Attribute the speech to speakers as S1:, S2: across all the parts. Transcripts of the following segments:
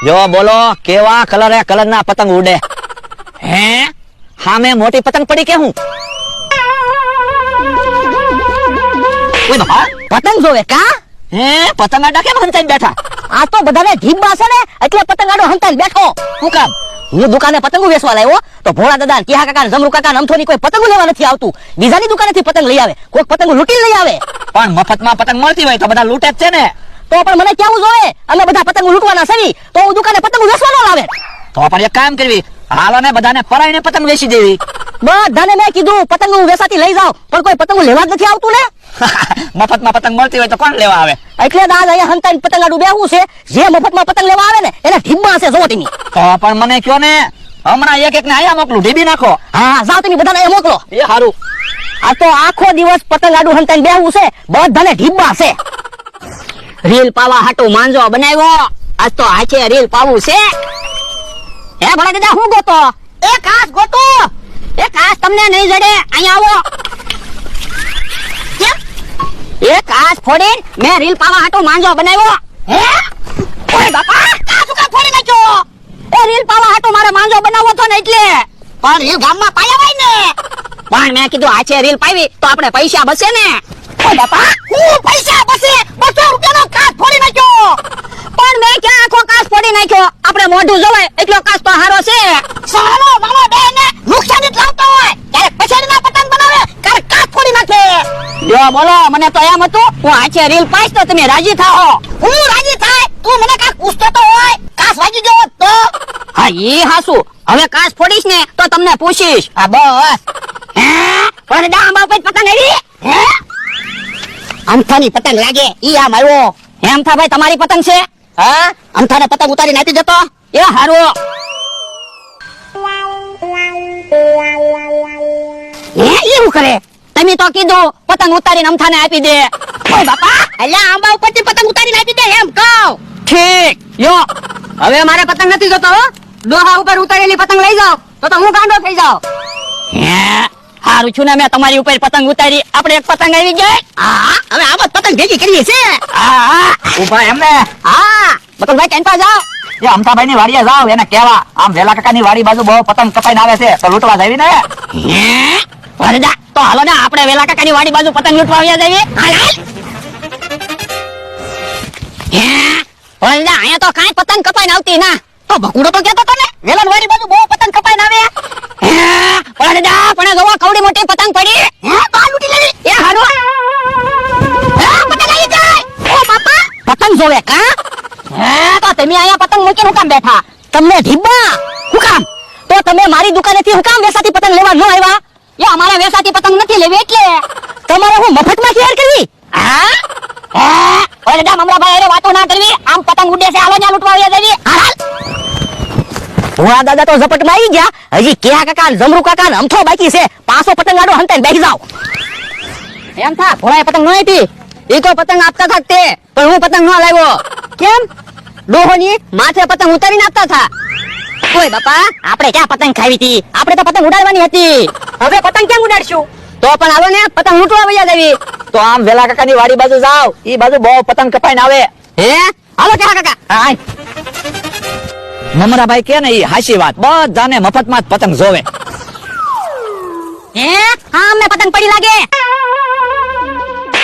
S1: જો બોલો કેવા કલરે કલરના પતંગ ઉડે હે સામે મોટી પતંગ પડી કે હું ઓય બાપા
S2: પતંગ જોવે કા
S1: હે પતંગ આડા કેમ હંતાઈ બેઠા
S2: આ તો બધાને ઢીબા છે ને એટલે પતંગ આડો હંતાઈને બેઠો
S1: શું કામ
S2: હું દુકાને પતંગો વેચવા લાવ્યો તો ભોળા દાદા ટીહા કાકા જમરૂ કાકા અમથોની કોઈ પતંગો લેવા નથી આવતું બીજાની દુકાનેથી પતંગ લઈ આવે કોઈ પતંગો લૂંટી લઈ આવે
S1: પણ મફતમાં પતંગ મળતી હોય તો બધા લૂંટે જ છે ને
S2: તો પણ મને કેવું જોઈએ અમે બધા પતંગો લૂંટવાના છે તો હું દુકાને પતંગો વેચવા ન લાવે
S1: તો પણ એક કામ કરવી હાલો ને બધાને પરાઈને પતંગ વેચી દેવી
S2: બધાને મેં કીધું પતંગો વેચાતી લઈ જાઓ પણ કોઈ પતંગો લેવા જ નથી આવતું ને
S1: મફતમાં પતંગ મળતી હોય તો કોણ લેવા આવે
S2: એટલે દાદા અહીંયા હંતાઈને પતંગ આડું બેહવું છે જે મફતમાં પતંગ લેવા આવે ને એને ઢીબા છે જો તમે
S1: તો પણ મને કયો ને હમણાં એક ને આયા મોકલું ઢીબી નાખો
S2: હા જાઓ તમે બધાને અહીંયા મોકલો
S1: એ સારું
S2: આ તો આખો દિવસ પતંગ આડું હંતાઈને બેહવું છે બધાને ઢીબા છે રીલ પાવા હાટુ માંજો બનાવ્યો આજ તો આછે રીલ પાવું છે હે ભલા દાદા હું ગોતો એ કાસ ગોતો એ કાસ તમને નહીં જડે અહીંયા આવો કેમ એ કાસ ફોડી મેં રીલ પાવા હાટુ માંજો બનાવ્યો હે ઓય બાપા કાસ ઉકા ફોડી નાખ્યો એ રીલ પાવા હાટુ મારે માંજો બનાવવો તો ને એટલે પણ રીલ ગામમાં પાયા હોય ને પણ મેં કીધું આછે રીલ પાવી તો આપણે પૈસા બસે ને ઓય બાપા હું પૈસા બસે 200 રૂપિયાનો કાસ ફોડી નાખ્યો પણ મેં ક્યાં આખો કાસ ફોડી નાખ્યો આપણે મોઢું જોવાય એટલો કાસ તો હારો છે સાલો મારો બેને નુકસાન જ લાવતો હોય ક્યારેક પછાડીના પતંગ બનાવે ક્યારેક કાસ ફોડી નાખે જો બોલો મને તો એમ હતું હું આછે રીલ પાઈશ તો તમે રાજી થાઓ હું રાજી થાય તું મને કાસ પૂછતો તો હોય કાસ વાગી ગયો તો હા ઈ હાસુ હવે કાસ ફોડીશ ને તો તમને પૂછીશ આ બસ હે પણ ડાંબા ઉપર પતંગ આવી હે અમથાની પતંગ લાગે ઈ આમ આવ્યો હેમથા ભાઈ તમારી પતંગ છે હા અમથાને પતંગ ઉતારી નાખી જતો એ હારું એ એવું કરે તમે તો કીધું પતંગ ઉતારીને અમથાને આપી દે ઓય બાપા અલ્યા આંબા ઉપરથી પતંગ ઉતારીને આપી દે એમ કહો ઠીક યો હવે મારે પતંગ નથી જોતો હો ડોહા ઉપર ઉતારેલી પતંગ લઈ જાઓ તો હું ગાંડો થઈ જાઉં હે હારું છું ને મેં તમારી ઉપર પતંગ ઉતારી આપણે એક પતંગ આવી ગઈ હા હવે આમ જ પતંગ ભેગી કરીએ છે હા
S1: ઉભા એમને
S2: હા બકલભાઈ કેમ પા જાઓ
S1: એ અમથાભાઈ ની વાડીએ જાવ એને કેવા આમ વેલા કાકા ની વાડી બાજુ બહુ પતંગ કપાઈને આવે છે તો લૂંટવા જાવી ને
S2: હે વરદા તો હાલો ને આપણે વેલા કાકા ની વાડી બાજુ પતંગ લૂંટવા આવ્યા જઈએ હાલ હાલ હે વરદા અહીંયા તો કાંઈ પતંગ કપાઈને આવતી ના તો બકુડો તો કહેતો તો ને વેલા વાડી બાજુ બહુ પતંગ કપાઈને આવે હે વરદા પણ જોવા કવડી મોટી પતંગ પડી હે તો લૂંટી લેવી એ હાલો હે પતંગ આવી જાય ઓ બાપા પતંગ જોવે કા હે તો તમે અહીંયા પતંગ મૂકીને હું કામ બેઠા તમને ઢીબા હું કામ તો તમે મારી દુકાનેથી હું કામ વેસાતી પતંગ લેવા ન આવ્યા એ અમારે વેસાતી પતંગ નથી લેવી એટલે તમારે હું મફતમાં શેર કરવી હા હે ઓય દાદા મમરાભાઈ અરે વાતો ના કરવી આમ પતંગ ઉડે છે હાલો ન્યા લૂંટવા આવ્યા જઈએ હાલ ભોળા દાદા તો ઝપટમાં આવી ગયા હજી કેહા કાકા ને જમરૂ કાકા ને અમથો બાકી છે પાછો પતંગ આડો હંતાઈને બેસી જાવ એમ થા ભોળાએ પતંગ ન આપી એ તો પતંગ આપતા થા તે પણ હું પતંગ ન લાવ્યો કેમ ડોહોની માથે પતંગ ઉતારીને આપતા થા ઓય બાપા આપણે ક્યાં પતંગ ખાવી હતી આપણે તો પતંગ ઉડાડવાની હતી હવે પતંગ કેમ ઉડાડશું તો પણ હાલો ને પતંગ લૂંટવા વયા દેવી
S1: તો આમ વેલા કાકા ની વાડી બાજુ જાવ ઈ બાજુ બહુ પતંગ કપાઈને આવે
S2: હે હાલો કેહા કાકા
S1: હાય મમરાભાઈ કે ને ઈ હાચી વાત બધાને મફતમાં જ પતંગ જોવે
S2: હે હા અમને પતંગ પડી લાગે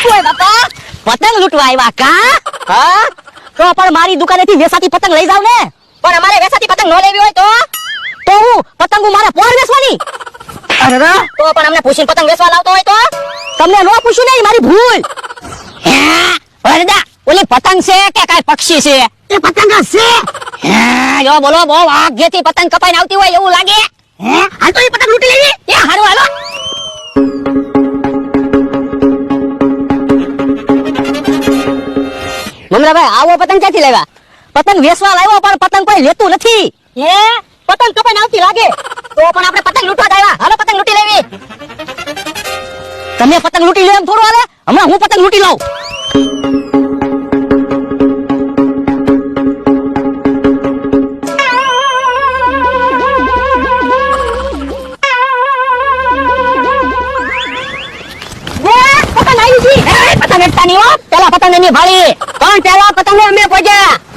S2: ઓય બાપા પતંગ લૂંટવા આવ્યા કા હા તો પણ મારી દુકાનેથી વેસાતી પતંગ લઈ જાવ ને પણ અમારે વેસાતી પતંગ ન લેવી હોય તો હું પતંગો મારે પોર વેચવાની અરે તો પણ અમને પૂછીને પતંગ વેચવા લાવતો હોય તો તમને ન પૂછ્યું ને મારી ભૂલ હે વરદા ઓલી પતંગ છે કે કાઈ પક્ષી છે એ પતંગ છે હે જો બોલો બહુ ભાગ્યથી પતંગ કપાઈને આવતી હોય એવું લાગે હે હાલ તો એ પતંગ લૂંટી લેવી એ હારું હાલો મમરાભાઈ આવો પતંગ ક્યાંથી લેવા પતંગ વેચવા લાવ્યો પણ પતંગ કોઈ લેતું નથી હે પતંગ કપાઈને આવતી લાગે તો પણ આપણે પતંગ લૂંટવા આવ્યા હાલો પતંગ લૂંટી લેવી તમે પતંગ લૂંટી લો એમ થોડું હાલે હમણાં હું પતંગ લૂંટી લઉં પતંગ આવી ગઈ પતંગ અટતા નહીં હો પેલા પતંગ ની ભાળી પણ પેલા પતંગ અમે પહોંચ્યા